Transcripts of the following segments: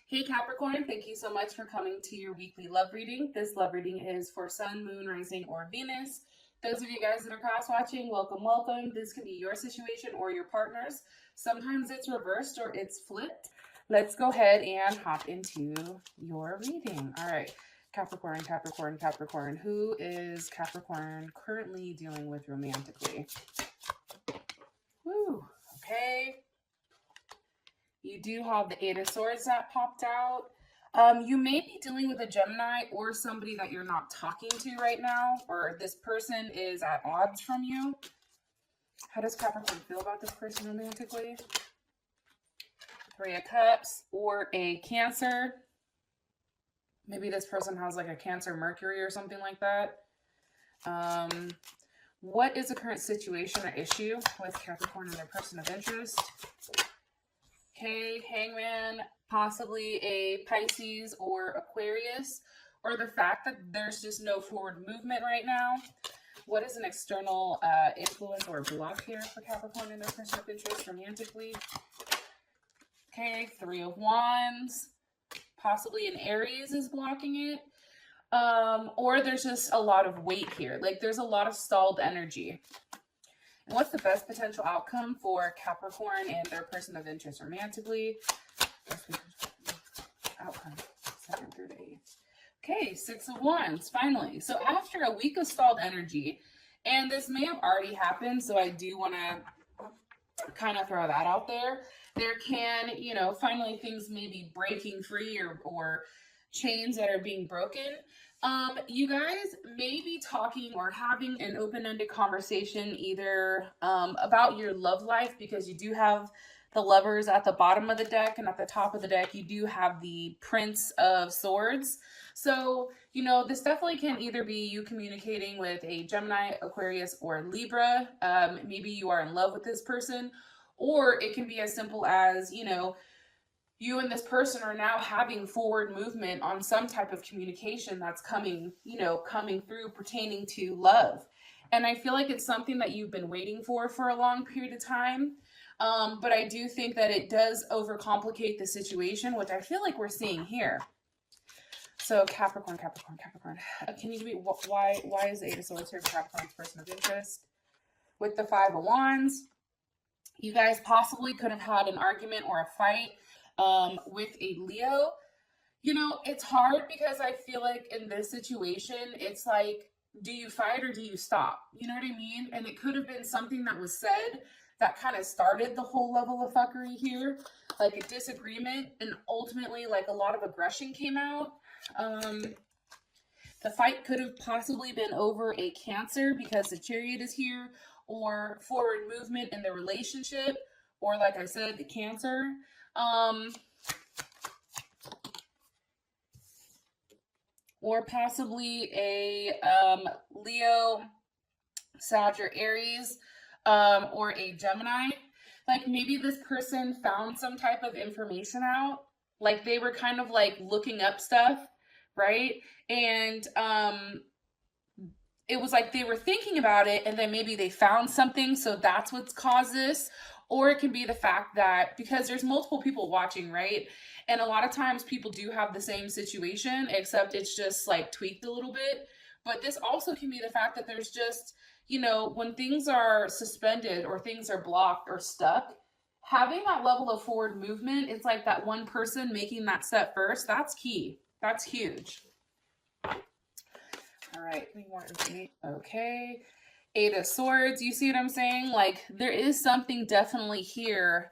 Hey Capricorn, thank you so much for coming to your weekly love reading. This love reading is for Sun, Moon, Rising, or Venus. Those of you guys that are cross watching, welcome, welcome. This could be your situation or your partner's. Sometimes it's reversed or it's flipped. Let's go ahead and hop into your reading. All right, Capricorn, Capricorn, Capricorn. Who is Capricorn currently dealing with romantically? Woo, okay. You do have the Eight of Swords that popped out. You may be dealing with a Gemini or somebody that you're not talking to right now, or this person is at odds from you. How does Capricorn feel about this person romantically? Three of Cups or a Cancer. Maybe this person has like a Cancer Mercury or something like that. What is the current situation or issue with Capricorn and their person of interest? Okay, Hangman, possibly a Pisces or Aquarius, or the fact that there's just no forward movement right now. What is an external influence or block here for Capricorn and their person of interest romantically? Okay, Three of Wands, possibly an Aries is blocking it, or there's just a lot of weight here. Like there's a lot of stalled energy. What's the best potential outcome for Capricorn and their person of interest romantically? Outcome, 2nd through 8th. Okay, Six of Wands, finally. So after a week of stalled energy, and this may have already happened, so I do want to kind of throw that out there. There can, finally things may be breaking free or chains that are being broken. You guys may be talking or having an open-ended conversation either about your love life, because you do have the Lovers at the bottom of the deck, and at the top of the deck you do have the Prince of Swords. So, this definitely can either be you communicating with a Gemini, Aquarius, or Libra. Maybe you are in love with this person, or it can be as simple as, you and this person are now having forward movement on some type of communication that's coming through pertaining to love. And I feel like it's something that you've been waiting for a long period of time. But I do think that it does overcomplicate the situation, which I feel like we're seeing here. So Capricorn, Capricorn, Capricorn. Can you give me why is the Eight of Swords here for Capricorn's person of interest? With the Five of Wands, you guys possibly could have had an argument or a fight with a Leo. It's hard because I feel like in this situation, it's like, do you fight or do you stop? You know what I mean? And it could have been something that was said that kind of started the whole level of fuckery here, like a disagreement, and ultimately like a lot of aggression came out. The fight could have possibly been over a Cancer because the Chariot is here, or forward movement in the relationship, or like I said, the Cancer. Or possibly a Leo, Sag, or Aries, or a Gemini. Like maybe this person found some type of information out, like they were kind of like looking up stuff, right? And it was like they were thinking about it, and then maybe they found something, so that's what's caused this. Or it can be the fact that, because there's multiple people watching, right? And a lot of times people do have the same situation, except it's just like tweaked a little bit. But this also can be the fact that there's just, when things are suspended or things are blocked or stuck, having that level of forward movement, it's like that one person making that step first. That's key. That's huge. All right, any more information? Okay. Eight of Swords, you see what I'm saying? Like there is something definitely here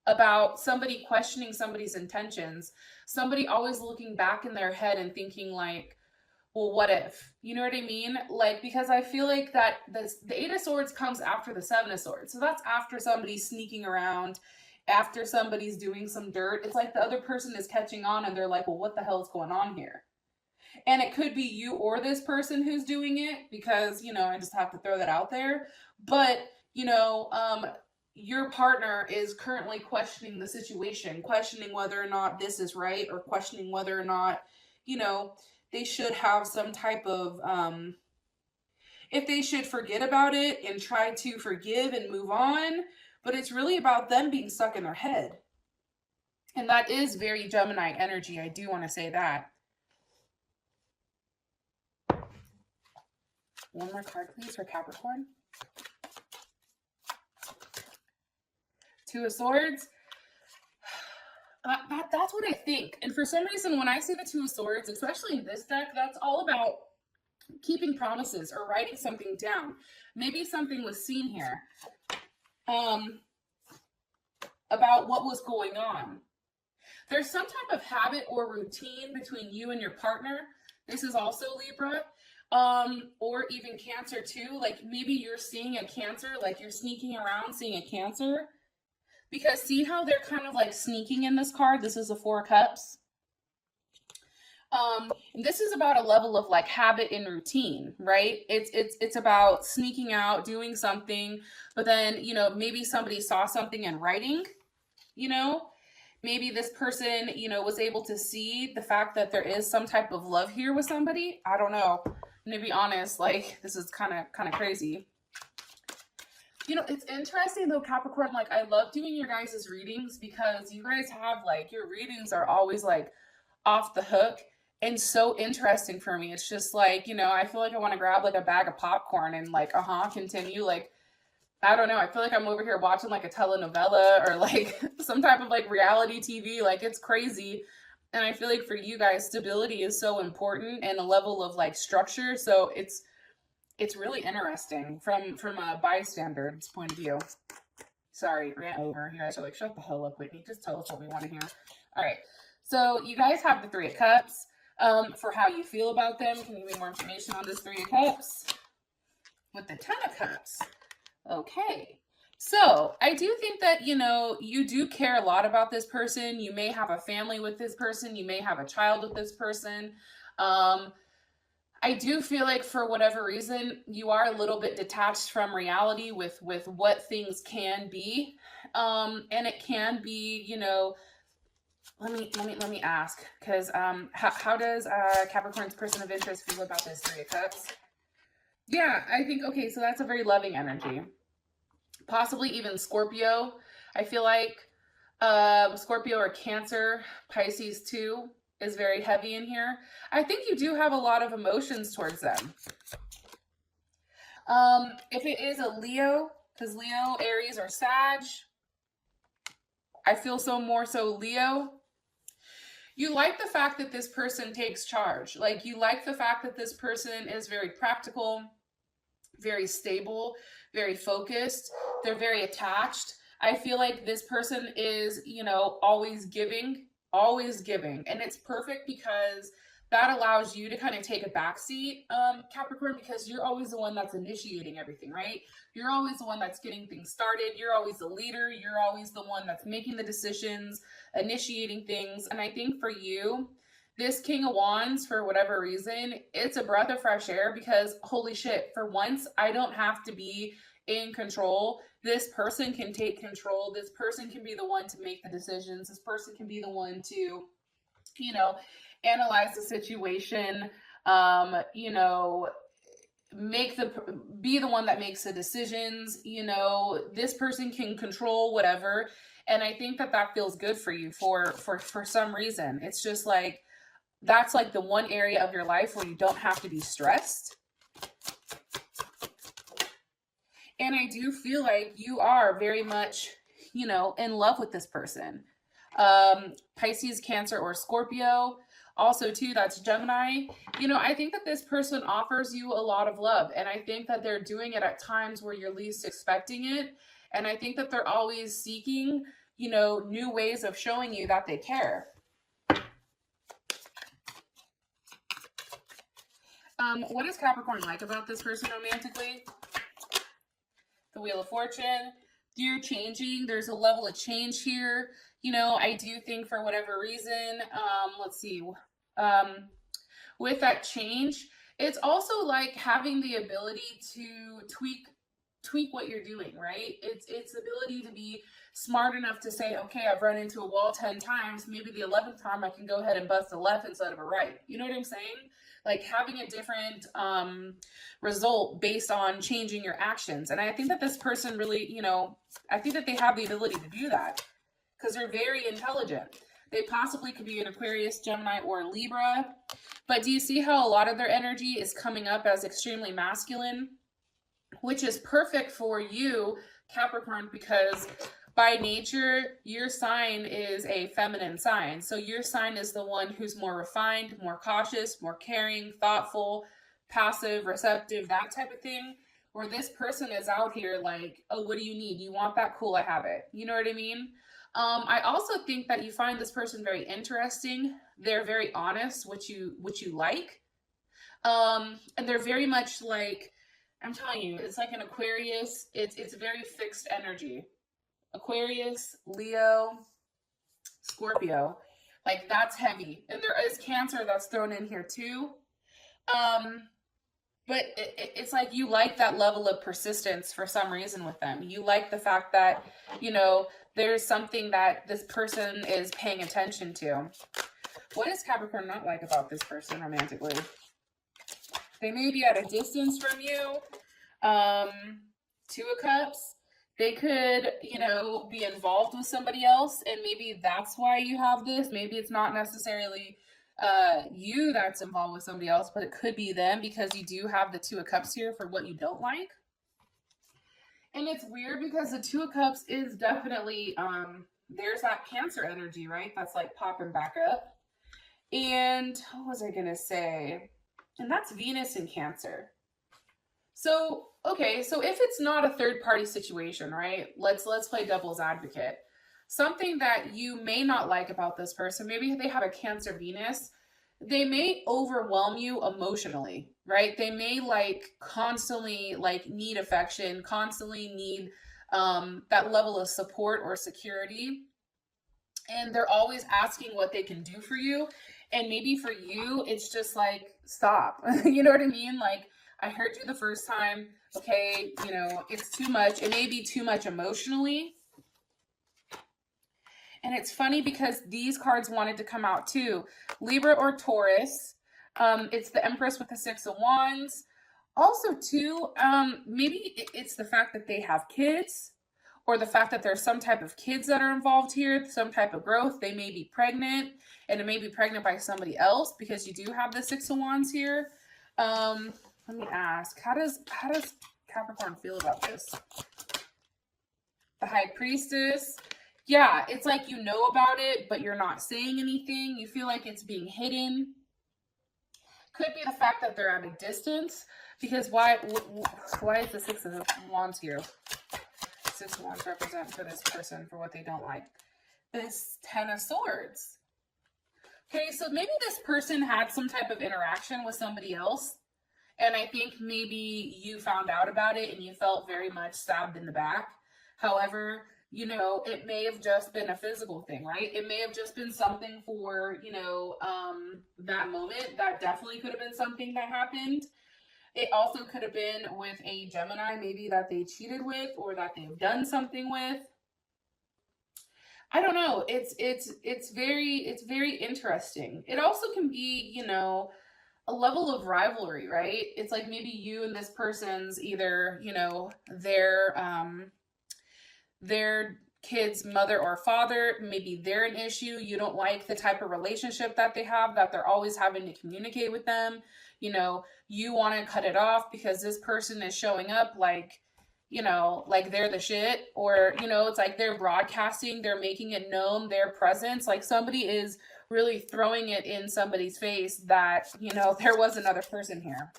about somebody questioning somebody's intentions, somebody always looking back in their head and thinking like, well, what if? You know what I mean? Like, because I feel like that the Eight of Swords comes after the Seven of Swords. So that's after somebody's sneaking around, after somebody's doing some dirt. It's like the other person is catching on and they're like, well, what the hell is going on here? And it could be you or this person who's doing it, because, I just have to throw that out there. But, your partner is currently questioning the situation, questioning whether or not this is right, or questioning whether or not, they should have some type of, if they should forget about it and try to forgive and move on. But it's really about them being stuck in their head. And that is very Gemini energy. I do want to say that. One more card, please, for Capricorn. Two of Swords. That's what I think. And for some reason, when I see the Two of Swords, especially in this deck, that's all about keeping promises or writing something down. Maybe something was seen here about what was going on. There's some type of habit or routine between you and your partner. This is also Libra. Or even Cancer too. Like maybe you're seeing a Cancer, like you're sneaking around seeing a Cancer. Because see how they're kind of like sneaking in this card? This is the Four of Cups. This is about a level of like habit and routine, right? It's about sneaking out, doing something, but then, you know, maybe somebody saw something in writing, you know, maybe this person, you know, was able to see the fact that there is some type of love here with somebody. I don't know. And to be honest, like this is kind of crazy. You know, it's interesting though, Capricorn, like I love doing your guys' readings because you guys have like, your readings are always like off the hook and so interesting for me. It's just like, you know, I feel like I want to grab like a bag of popcorn and like, continue. Like, I don't know. I feel like I'm over here watching like a telenovela or like some type of like reality TV. Like it's crazy. And I feel like for you guys, stability is so important and a level of like structure. So it's really interesting from a bystander's point of view. Sorry, ran over here. I should like shut the hell up, Whitney. Just tell us what we want to hear. All right. So you guys have the Three of Cups. For how you feel about them, can you give me more information on this Three of Cups? With the Ten of Cups. Okay. So I do think that, you know, you do care a lot about this person. You may have a family with this person. You may have a child with this person. I do feel like for whatever reason, you are a little bit detached from reality with what things can be. And it can be, you know, let me ask, because how does Capricorn's person of interest feel about this Three of Cups? Yeah, I think, okay, so that's a very loving energy. Possibly even Scorpio. I feel like Scorpio or Cancer, Pisces too, is very heavy in here. I think you do have a lot of emotions towards them. If it is a Leo, because Leo, Aries, or Sag, I feel more so Leo. You like the fact that this person takes charge. Like you like the fact that this person is very practical, very stable, very focused. They're very attached. I feel like this person is, you know, always giving. And it's perfect because that allows you to kind of take a backseat, Capricorn, because you're always the one that's initiating everything, right? You're always the one that's getting things started. You're always the leader. You're always the one that's making the decisions, initiating things. And I think for you, this King of Wands, for whatever reason, it's a breath of fresh air because holy shit, for once, I don't have to be in control. This person can take control. This person can be the one to make the decisions. This person can be the one to, you know, analyze the situation, you know, be the one that makes the decisions. You know, this person can control whatever. And I think that feels good for you for some reason. It's just like, that's like the one area of your life where you don't have to be stressed. And I do feel like you are very much, you know, in love with this person. Pisces, Cancer, or Scorpio. Also, too, that's Gemini. You know, I think that this person offers you a lot of love. And I think that they're doing it at times where you're least expecting it. And I think that they're always seeking, you know, new ways of showing you that they care. What does Capricorn like about this person romantically? The Wheel of Fortune. You're changing. There's a level of change here. You know, I do think for whatever reason, let's see, with that change, it's also like having the ability to tweak what you're doing, right? It's the ability to be smart enough to say, okay, I've run into a wall 10 times. Maybe the 11th time I can go ahead and bust a left instead of a right. You know what I'm saying? Like having a different result based on changing your actions. And I think that this person really, you know, I think that they have the ability to do that because they're very intelligent. They possibly could be an Aquarius, Gemini, or Libra. But do you see how a lot of their energy is coming up as extremely masculine? Which is perfect for you, Capricorn, because by nature, your sign is a feminine sign. So your sign is the one who's more refined, more cautious, more caring, thoughtful, passive, receptive, that type of thing. Where this person is out here like, oh, what do you need? You want that? Cool, I have it. You know what I mean? I also think that you find this person very interesting. They're very honest, which you like. And they're very much like, I'm telling you, it's like an Aquarius. It's very fixed energy. Aquarius, Leo, Scorpio. Like, that's heavy. And there is Cancer that's thrown in here too. But it's like you like that level of persistence for some reason with them. You like the fact that, you know, there's something that this person is paying attention to. What does Capricorn not like about this person romantically? They may be at a distance from you. Two of Cups. They could, you know, be involved with somebody else, and maybe that's why you have this. Maybe it's not necessarily you that's involved with somebody else, but it could be them, because you do have the Two of Cups here for what you don't like. And it's weird because the Two of Cups is definitely, there's that Cancer energy, right? That's like popping back up. And what was I going to say? And that's Venus in Cancer. So, okay, so if it's not a third party situation, right? Let's play devil's advocate. Something that you may not like about this person, maybe they have a Cancer Venus, they may overwhelm you emotionally, right? They may like constantly like need affection, constantly need that level of support or security. And they're always asking what they can do for you. And maybe for you, it's just like, stop. You know what I mean? Like, I heard you the first time. Okay, you know, it's too much. It may be too much emotionally. And it's funny because these cards wanted to come out too. Libra or Taurus. It's the Empress with the Six of Wands. Also too, maybe it's the fact that they have kids, or the fact that there's some type of kids that are involved here, some type of growth. They may be pregnant, and it may be pregnant by somebody else, because you do have the Six of Wands here. Let me ask, how does Capricorn feel about this? The High Priestess. Yeah, it's like you know about it, but you're not saying anything. You feel like it's being hidden. Could be the fact that they're at a distance, because why is the Six of Wands here? Six of Wands represent for this person for what they don't like. This Ten of Swords. Okay, so maybe this person had some type of interaction with somebody else, and I think maybe you found out about it and you felt very much stabbed in the back. However, you know, it may have just been a physical thing, right? It may have just been something for, you know, that moment. That definitely could have been something that happened. It also could have been with a Gemini, maybe that they cheated with, or that they've done something with. I don't know. It's very interesting. It also can be, you know, a level of rivalry, right? It's like maybe you and this person's either, you know, their kid's mother or father, maybe they're an issue. You don't like the type of relationship that they have, that they're always having to communicate with them. You know, you want to cut it off because this person is showing up like, you know, like they're the shit, or, you know, it's like they're broadcasting, they're making it known, their presence, like somebody is really throwing it in somebody's face that, you know, there was another person here.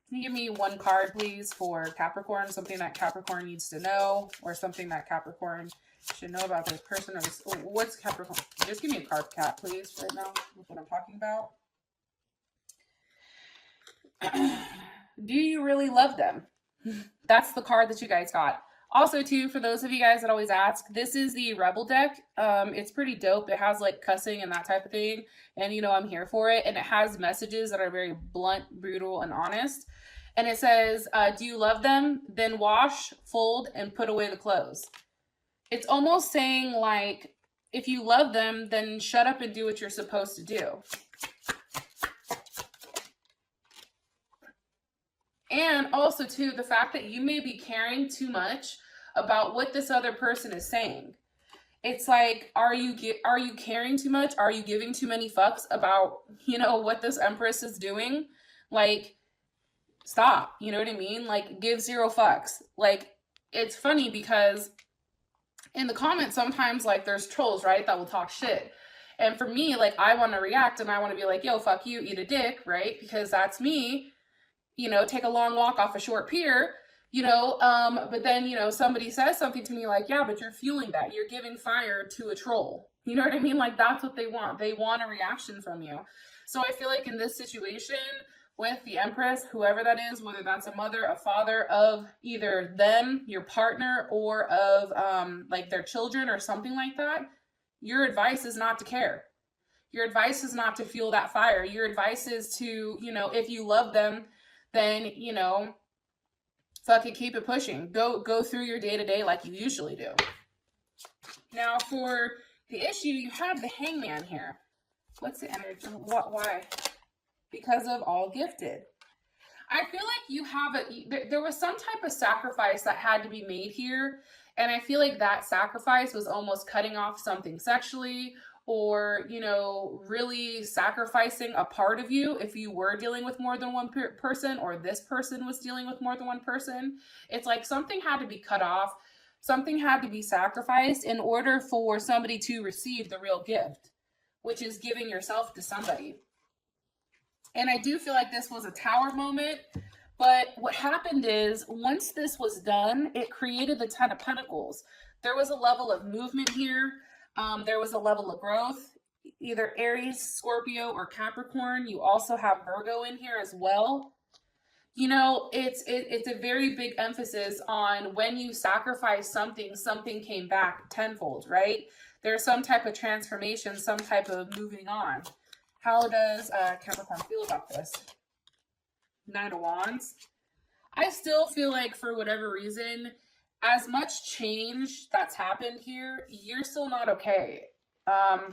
Can you give me one card, please, for Capricorn? Something that Capricorn needs to know, or something that Capricorn should know about this person, or this, what's Capricorn? Just give me a card, Cap, please, right now, with what I'm talking about. Do you really love them? That's the card that you guys got. Also, too, for those of you guys that always ask, this is the Rebel deck. It's pretty dope. It has like cussing and that type of thing. And, you know, I'm here for it. And it has messages that are very blunt, brutal, and honest. And it says, do you love them? Then wash, fold, and put away the clothes. It's almost saying like, if you love them, then shut up and do what you're supposed to do. And also, too, the fact that you may be caring too much about what this other person is saying. it's like, are you caring too much? Are you giving too many fucks about, you know, what this Empress is doing? Like, stop. You know what I mean? Like, give zero fucks. Like, it's funny because in the comments sometimes, like, there's trolls, right, that will talk shit. And for me, like, I want to react and I want to be like, yo, fuck you, eat a dick, right? Because that's me. You know, take a long walk off a short pier, you know, but then, you know, somebody says something to me like, yeah, but you're fueling that. You're giving fire to a troll. You know what I mean? Like, that's what they want. They want a reaction from you. So I feel like in this situation with the Empress, whoever that is, whether that's a mother, a father of either them, your partner, or of like their children or something like that, your advice is not to care. Your advice is not to fuel that fire. Your advice is to, you know, if you love them, then, you know, fucking keep it pushing. Go through your day-to-day like you usually do. Now, for the issue, you have the Hangman here. What's the energy? Why? Because of all gifted. I feel like you have there was some type of sacrifice that had to be made here. And I feel like that sacrifice was almost cutting off something sexually, or, you know, really sacrificing a part of you if you were dealing with more than one person, or this person was dealing with more than one person. It's like something had to be cut off. Something had to be sacrificed in order for somebody to receive the real gift, which is giving yourself to somebody. And I do feel like this was a Tower moment. But what happened is, once this was done, it created the Ten of Pentacles. There was a level of movement here. There was a level of growth, either Aries, Scorpio, or Capricorn. You also have Virgo in here as well. You know, it's a very big emphasis on when you sacrifice something, something came back tenfold, right? There's some type of transformation, some type of moving on. How does Capricorn feel about this? Nine of Wands. I still feel like, for whatever reason, as much change that's happened here, you're still not okay.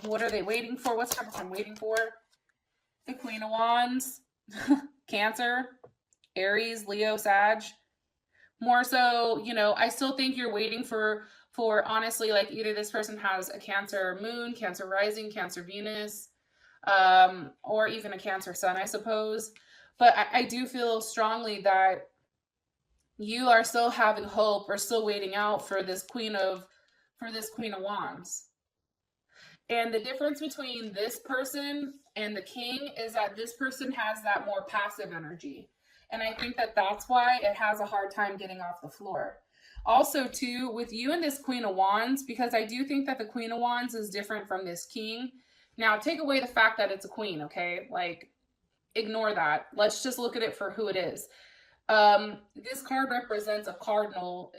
What are they waiting for? What's Capricorn waiting for? The Queen of Wands. Cancer, Aries, Leo, Sag. More so, you know, I still think you're waiting for honestly, like, either this person has a Cancer moon, Cancer rising, Cancer Venus, or even a Cancer sun, I suppose. But I do feel strongly that you are still having hope, or still waiting out for this Queen of Wands. And the difference between this person and the King is that this person has that more passive energy. And I think that that's why it has a hard time getting off the floor. Also, too, with you and this Queen of Wands, because I do think that the Queen of Wands is different from this King. Now, take away the fact that it's a queen, okay? Like, ignore that. Let's just look at it for who it is. This card represents a cardinal.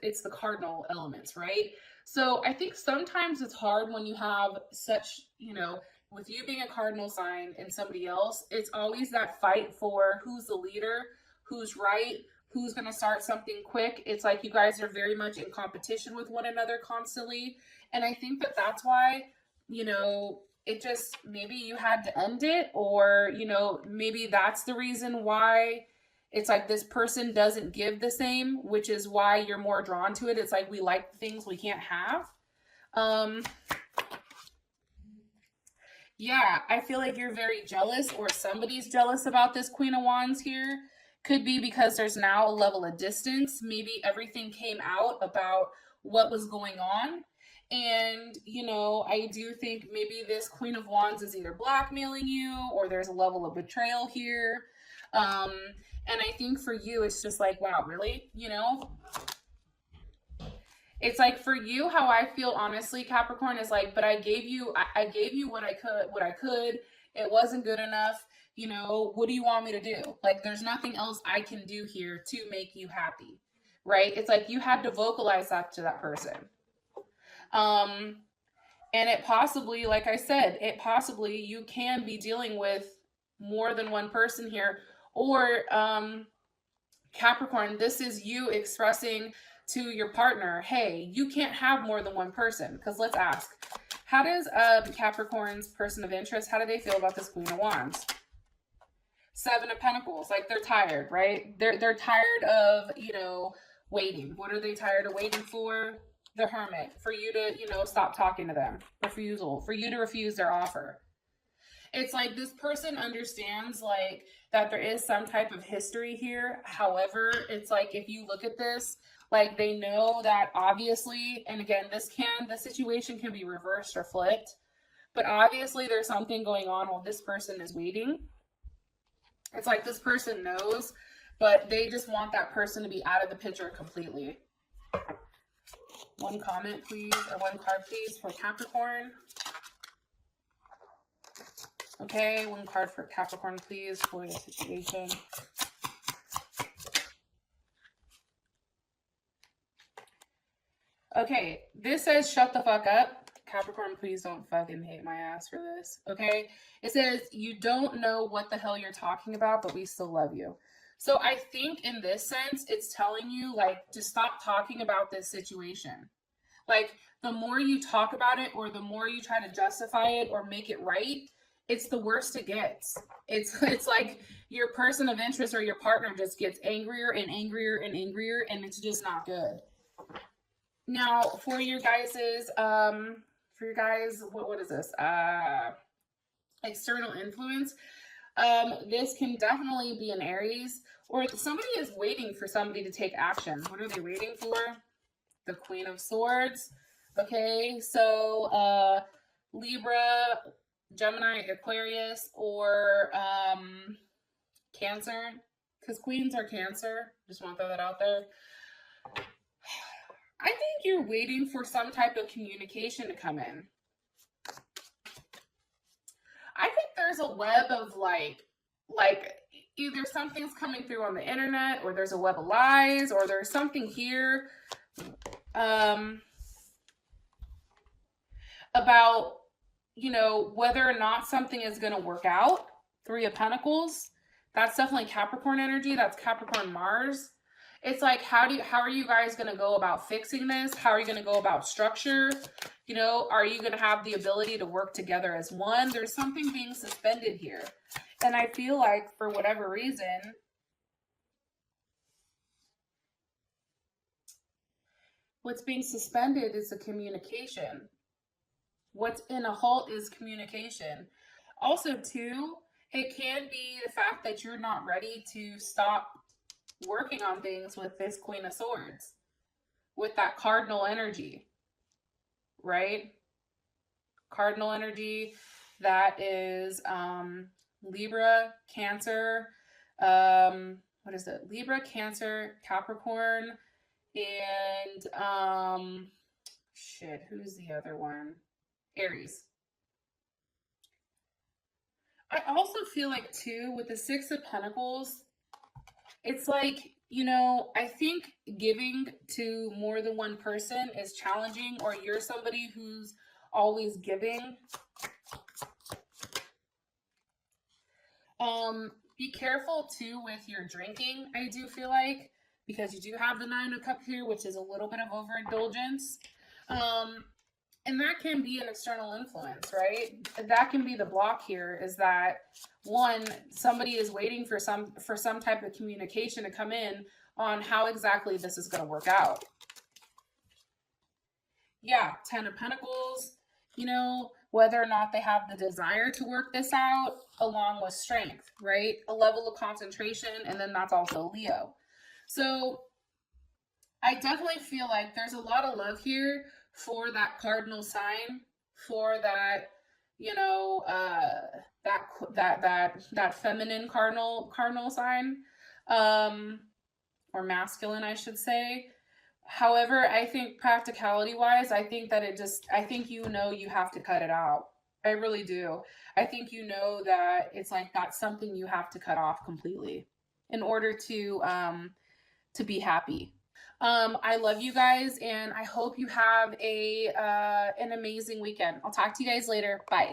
It's the cardinal elements, right? So I think sometimes it's hard when you have such, you know, with you being a cardinal sign and somebody else, it's always that fight for who's the leader, who's right, who's going to start something quick. It's like you guys are very much in competition with one another constantly. And I think that that's why, you know, it just, maybe you had to end it, or, you know, maybe that's the reason why it's like this person doesn't give the same, which is why you're more drawn to it. It's like, we like things we can't have. Yeah, I feel like you're very jealous, or somebody's jealous about this Queen of Wands here. Could be because there's now a level of distance. Maybe everything came out about what was going on. And, you know, I do think maybe this Queen of Wands is either blackmailing you, or there's a level of betrayal here. And I think for you, it's just like, wow, really? You know? It's like, for you, how I feel, honestly, Capricorn, is like, but I gave you what I could. It wasn't good enough. You know, what do you want me to do? Like, there's nothing else I can do here to make you happy, right? It's like you had to vocalize that to that person. And it possibly, like I said, you can be dealing with more than one person here. Or, Capricorn, this is you expressing to your partner, hey, you can't have more than one person. Because let's ask, how does Capricorn's person of interest, how do they feel about this Queen of Wands? Seven of Pentacles, like, they're tired, right? They're tired of, you know, waiting. What are they tired of waiting for? the Hermit, for you to, you know, stop talking to them. Refusal, for you to refuse their offer. It's like this person understands like that there is some type of history here. However, it's like if you look at this, like they know that obviously, and again, the situation can be reversed or flipped, but obviously there's something going on while this person is waiting. It's like this person knows, but they just want that person to be out of the picture completely. One comment, please, or one card, please, for Capricorn. Okay, one card for Capricorn, please, for the situation. Okay, this says shut the fuck up. Capricorn, please don't fucking hate my ass for this, okay? It says you don't know what the hell you're talking about, but we still love you. So I think in this sense, it's telling you, like, to stop talking about this situation. Like, the more you talk about it or the more you try to justify it or make it right, it's the worst it gets. It's like your person of interest or your partner just gets angrier and angrier and angrier, and it's just not good. Now, for your guys's, what is this? External influence. This can definitely be an Aries, or somebody is waiting for somebody to take action. What are they waiting for? The Queen of Swords. Okay, so Libra, Gemini, Aquarius, or Cancer, because queens are Cancer. Just want to throw that out there. I think you're waiting for some type of communication to come in. I think there's a web of like either something's coming through on the internet, or there's a web of lies, or there's something here about, you know, whether or not something is going to work out. Three of Pentacles. That's definitely Capricorn energy. That's Capricorn Mars. It's like, how are you guys going to go about fixing this? How are you going to go about structure? You know, are you going to have the ability to work together as one? There's something being suspended here. And I feel like for whatever reason, what's being suspended is the communication. What's in a halt is communication. Also, too, it can be the fact that you're not ready to stop working on things with this Queen of Swords, with that cardinal energy, right? Cardinal energy, that is Libra, Cancer, what is it? Libra, Cancer, Capricorn, and shit, who's the other one? Aries. I also feel like, too, with the Six of Pentacles, it's like, you know, I think giving to more than one person is challenging, or you're somebody who's always giving. Be careful, too, with your drinking, I do feel like, because you do have the Nine of Cups here, which is a little bit of overindulgence. And that can be an external influence, right? That can be the block here, is that, one, somebody is waiting for some type of communication to come in on how exactly this is going to work out. Yeah, Ten of Pentacles, you know, whether or not they have the desire to work this out, along with strength, right? A level of concentration, and then that's also Leo. So I definitely feel like there's a lot of love here for that cardinal sign, for that, you know, that feminine cardinal sign, or masculine, I should say. However, I think practicality wise, I think that I think, you know, you have to cut it out. I really do. I think, you know, that it's like that's something you have to cut off completely in order to be happy. I love you guys, and I hope you have an amazing weekend. I'll talk to you guys later. Bye.